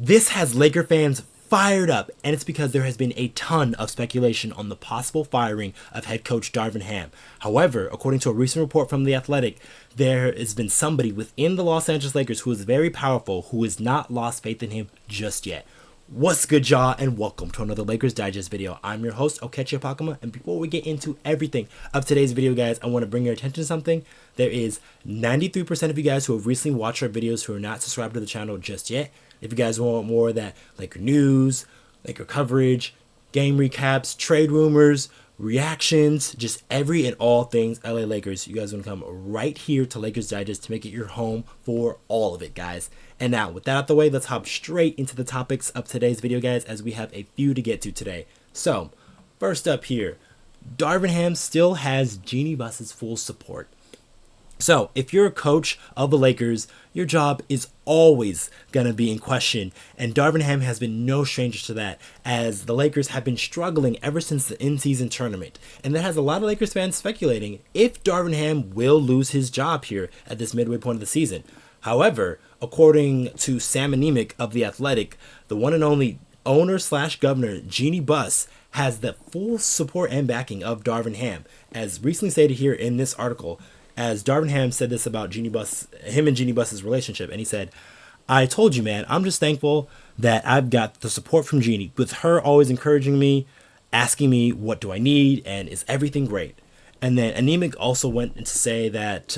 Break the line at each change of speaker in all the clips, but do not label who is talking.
This has Laker fans fired up, and it's because there has been a ton of speculation on the possible firing of head coach Darvin Ham. However, according to a recent report from The Athletic, there has been somebody within the Los Angeles Lakers who is very powerful who has not lost faith in him just yet. What's good, y'all, and welcome to another Lakers Digest video. I'm your host, Okechi Apakama, and before we get into everything of today's video, guys, I want to bring your attention to something. There is 93% of you guys who have recently watched our videos who are not subscribed to the channel just yet. If you guys want more of that Laker news, Laker coverage, game recaps, trade rumors, reactions, just every and all things LA Lakers, you guys want to come right here to Lakers Digest to make it your home for all of it, guys. And now, with that out the way, let's hop straight into the topics of today's video, guys, as we have a few to get to today. So, first up here, Darvin Ham still has Jeanie Buss's full support. So, if you're a coach of the Lakers, your job is always going to be in question, and Darvin Ham has been no stranger to that, as the Lakers have been struggling ever since the in-season tournament, and that has a lot of Lakers fans speculating if Darvin Ham will lose his job here at this midway point of the season. However, according to Sam Anemic of The Athletic, the one and only owner/governor, Jeanie Buss, has the full support and backing of Darvin Ham, as recently stated here in this article. As Darvin Ham said this about Jeanie Buss, him and Jeanie Buss's relationship, and he said, "I told you, man, I'm just thankful that I've got the support from Jeanie, with her always encouraging me, asking me what do I need, and is everything great." And then Anemic also went to say that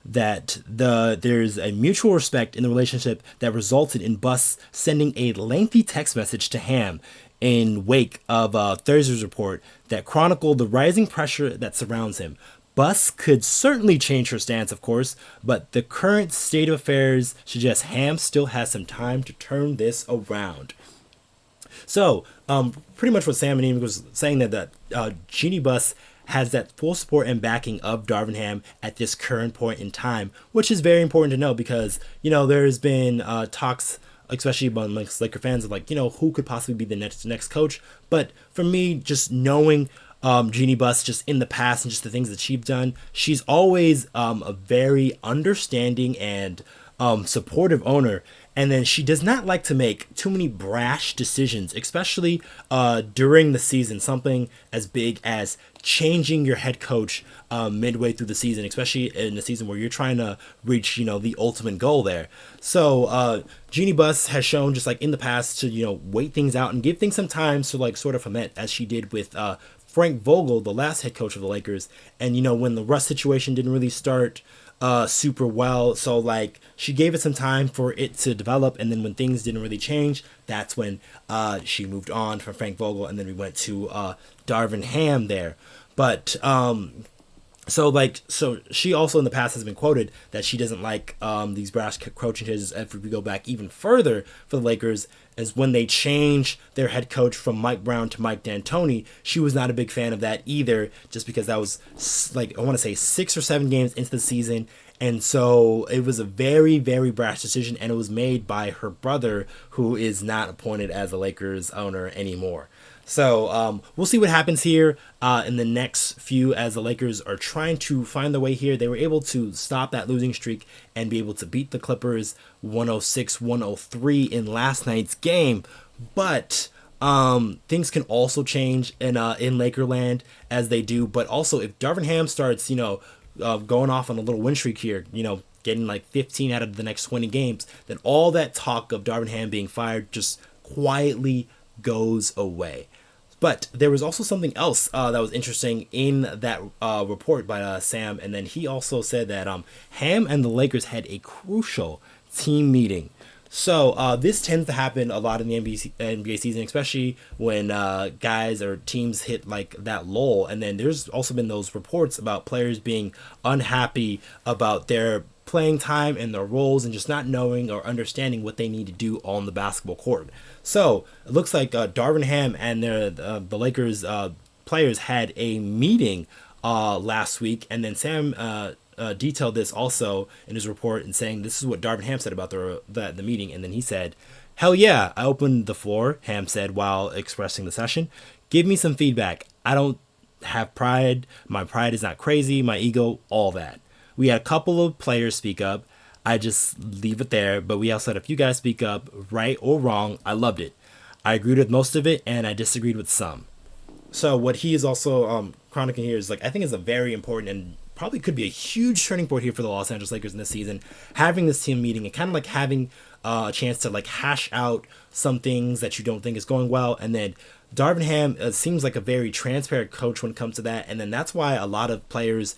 there's a mutual respect in the relationship that resulted in Buss sending a lengthy text message to Ham in wake of Thursday's report that chronicled the rising pressure that surrounds him. Buss could certainly change her stance, of course, but the current state of affairs suggests Ham still has some time to turn this around. So, pretty much what Sam Anemic was saying that Jeanie Buss has that full support and backing of Darvin Ham at this current point in time, which is very important to know because, there's been talks, especially amongst Laker fans, of who could possibly be the next coach. But for me, just knowing Jeanie Buss just in the past and just the things that she's done, she's always a very understanding and supportive owner. And then she does not like to make too many brash decisions, especially during the season. Something as big as changing your head coach midway through the season, especially in the season where you're trying to reach, the ultimate goal there. So Jeanie Buss has shown just in the past to, wait things out and give things some time to sort of ferment, as she did with Frank Vogel, the last head coach of the Lakers. And, when the Russ situation didn't really start super well, so she gave it some time for it to develop, and then when things didn't really change, that's when she moved on from Frank Vogel, and then we went to Darvin Ham there. But so she also in the past has been quoted that she doesn't like these brash coaching changes. If we go back even further for the Lakers, as when they changed their head coach from Mike Brown to Mike D'Antoni, she was not a big fan of that either, just because that was I want to say 6 or 7 games into the season. And so it was a very, very brash decision, and it was made by her brother, who is not appointed as the Lakers owner anymore. So we'll see what happens here in the next few, as the Lakers are trying to find their way here. They were able to stop that losing streak and be able to beat the Clippers 106-103 in last night's game. But things can also change in Lakerland, as they do. But also, if Darvin Ham starts, going off on a little win streak here, getting 15 out of the next 20 games, then all that talk of Darvin Ham being fired just quietly goes away. But there was also something else that was interesting in that report by Sam, and then he also said that Ham and the Lakers had a crucial team meeting. So this tends to happen a lot in the NBA season, especially when guys or teams hit that lull. And then there's also been those reports about players being unhappy about their playing time and their roles, and just not knowing or understanding what they need to do on the basketball court. So it looks like Darvin Ham and the Lakers players had a meeting last week, and then Sam detailed this also in his report, and saying this is what Darvin Ham said about the meeting. And then he said, "Hell yeah, I opened the floor," Ham said while expressing the session. "Give me some feedback. I don't have pride. My pride is not crazy. My ego, all that. We had a couple of players speak up. I just leave it there. But we also said if you guys speak up, right or wrong, I loved it. I agreed with most of it, and I disagreed with some. So what he is also chronicling here is like I think is a very important and probably could be a huge turning point here for the Los Angeles Lakers in this season. Having this team meeting and kind of like having a chance to like hash out some things that you don't think is going well, and then Darvin Ham seems like a very transparent coach when it comes to that, and then that's why a lot of players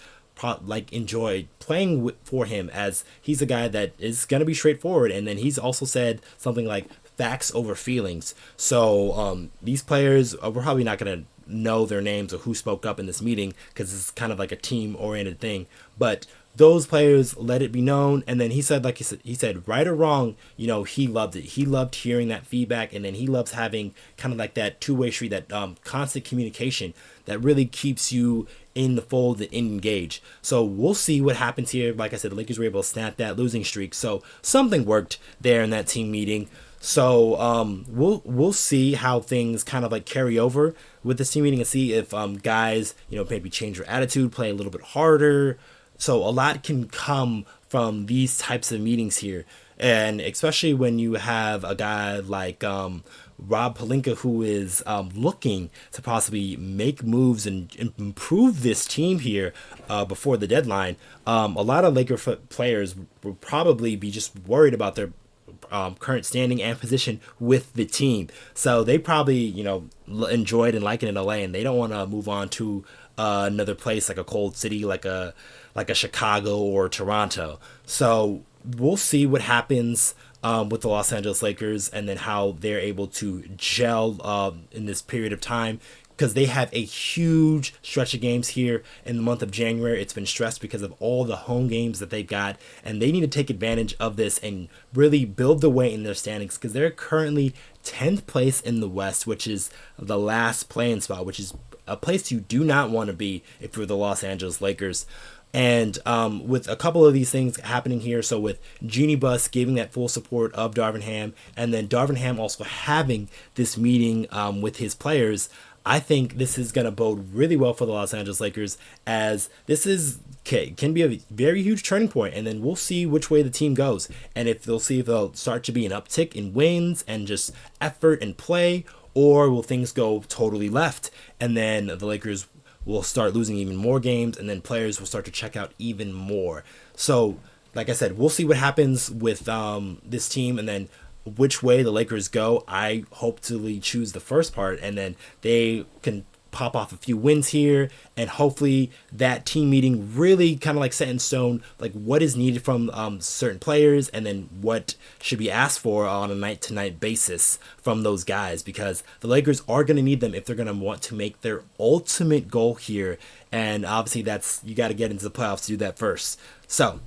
like enjoy playing for him, as he's a guy that is going to be straightforward, and then he's also said something like facts over feelings. So these players we're probably not going to know their names or who spoke up in this meeting because it's kind of like a team oriented thing, but those players let it be known. And then he said, like he said, right or wrong, you know, he loved it. He loved hearing that feedback, and then he loves having kind of like that two-way street, that constant communication that really keeps you in the fold and engaged. So we'll see what happens here. Like I said, the Lakers were able to snap that losing streak, so something worked there in that team meeting. So we'll see how things kind of like carry over with this team meeting, and see if guys, you know, maybe change their attitude, play a little bit harder. So a lot can come from these types of meetings here, and especially when you have a guy like Rob Pelinka, who is looking to possibly make moves and improve this team here before the deadline. A lot of Laker players will probably be just worried about their current standing and position with the team. So they probably, you know, enjoyed and like it in LA, and they don't want to move on to another place like a cold city, like a Chicago or Toronto. So we'll see what happens with the Los Angeles Lakers, and then how they're able to gel in this period of time, because they have a huge stretch of games here in the month of January. It's been stressed because of all the home games that they've got, and they need to take advantage of this and really build the way in their standings, because they're currently 10th place in the West, which is the last play-in spot, which is a place you do not want to be if you're the Los Angeles Lakers. And with a couple of these things happening here, so with Jeanie Buss giving that full support of Darvin Ham, and then Darvin Ham also having this meeting with his players, I think this is going to bode really well for the Los Angeles Lakers, as this can be a very huge turning point, and then we'll see which way the team goes, and if they'll start to be an uptick in wins and just effort and play, or will things go totally left, and then the Lakers will start losing even more games, and then players will start to check out even more. So, like I said, we'll see what happens with this team, and then which way the Lakers go. I hopefully choose the first part, and then they can pop off a few wins here, and hopefully that team meeting really kind of like set in stone like what is needed from certain players, and then what should be asked for on a night-to-night basis from those guys, because the Lakers are going to need them if they're going to want to make their ultimate goal here, and obviously that's, you got to get into the playoffs to do that first. So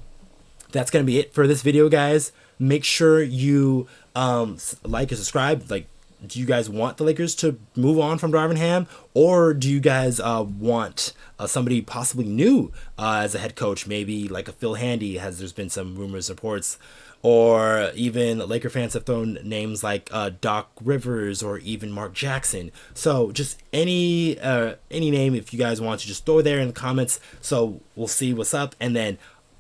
that's going to be it for this video, guys. Make sure you like and subscribe. Like, do you guys want the Lakers to move on from Darvin Ham, or do you guys want somebody possibly new as a head coach, maybe like a Phil Handy, there's been some rumors, reports, or even Laker fans have thrown names like Doc Rivers or even Mark Jackson. So just any name, if you guys want to, just throw there in the comments. So we'll see what's up, and then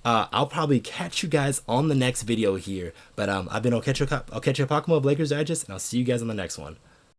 I'll probably catch you guys on the next video here. But I've been Okechi Apakama of Lakers Digest, and I'll see you guys on the next one.